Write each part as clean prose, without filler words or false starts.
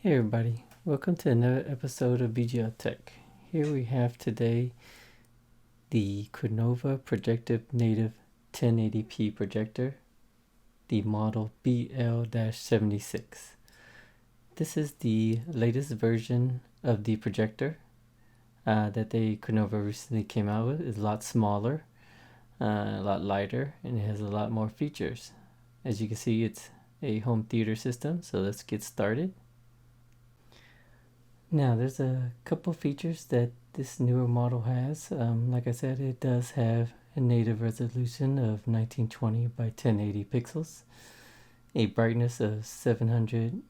Hey everybody, welcome to another episode of VGL Tech. Here we have today the Crenova Projector Native 1080p projector, the model BL-76. This is the latest version of the projector that Crenova recently came out with. It's a lot smaller, a lot lighter, and it has a lot more features. As you can see, it's a home theater system, so let's get started. Now there's a couple features that this newer model has. Like I said, it does have a native resolution of 1920 by 1080 pixels, a brightness of 700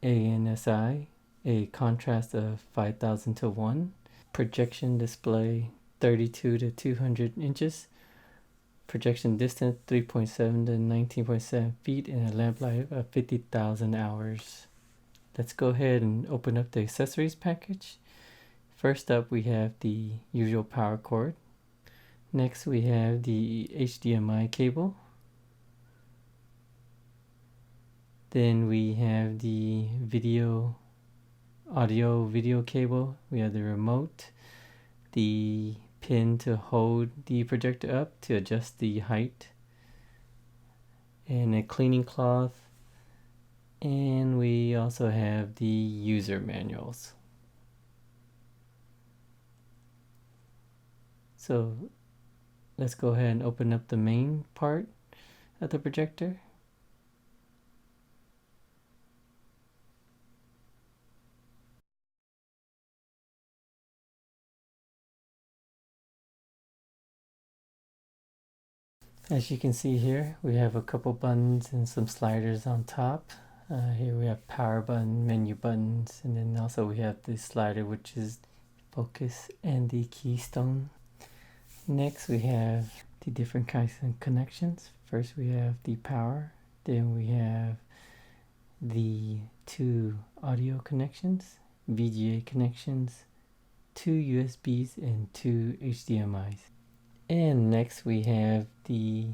ANSI, a contrast of 5000 to 1, projection display 32 to 200 inches, projection distance 3.7 to 19.7 feet, and a lamp life of 50,000 hours. Let's go ahead and open up the accessories package. First up, we have the usual power cord. Next, we have the HDMI cable. Then we have the audio video cable. We have the remote, the pin to hold the projector up to adjust the height, and a cleaning cloth. And we also have the user manuals. So let's go ahead and open up the main part of the projector. As you can see here, we have a couple buttons and some sliders on top. Here we have power button, menu buttons, and then also we have this slider which is focus and the keystone. Next we have the different kinds of connections. First we have the power, then we have the two audio connections, VGA connections, two USBs, and two HDMIs. And next we have the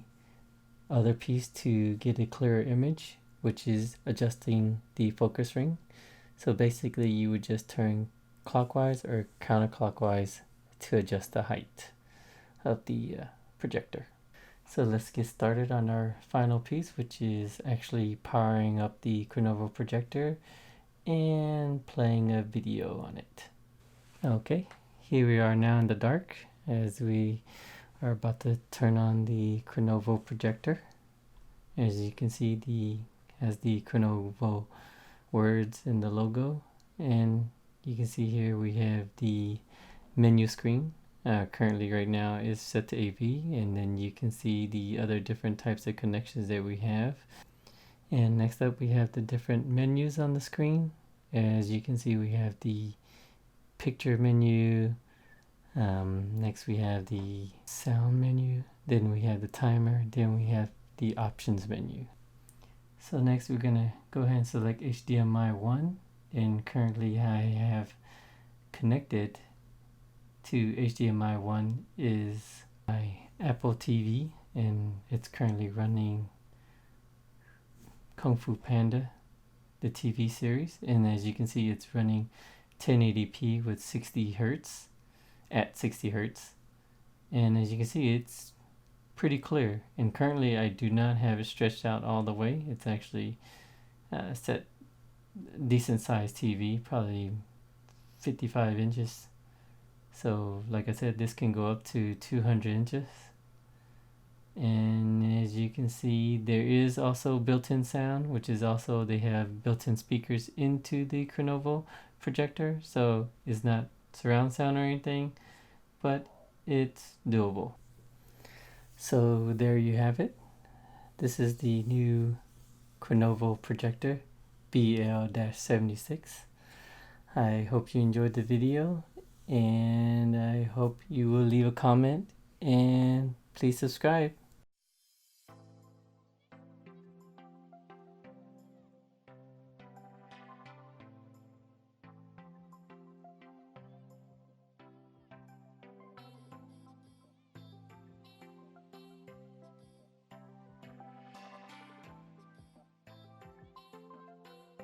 other piece to get a clearer image, which is adjusting the focus ring. So basically you would just turn clockwise or counterclockwise to adjust the height of the projector. So let's get started on our final piece, which is actually powering up the Crenova projector and playing a video on it. Okay, here we are now in the dark as we are about to turn on the Crenova projector. As you can see, has the Crenova words in the logo, and you can see here we have the menu screen. Currently right now is set to AV, and then you can see the other different types of connections that we have. And next up we have the different menus on the screen. As you can see, we have the picture menu, next we have the sound menu, then we have the timer, then we have the options menu. So next we're gonna go ahead and select HDMI 1, and currently I have connected to HDMI 1 is my Apple TV, and it's currently running Kung Fu Panda, the TV series, and as you can see it's running 1080p with 60 hertz at 60 hertz, and as you can see it's pretty clear. And currently I do not have it stretched out all the way. It's actually set decent sized TV, probably 55 inches. So like I said, this can go up to 200 inches. And as you can see, there is also built-in sound, which is also, they have built-in speakers into the Crenova projector, so it's not surround sound or anything, but it's doable. So there you have it. This is the new Crenova projector BL-76. I hope you enjoyed the video, and I hope you will leave a comment and please subscribe.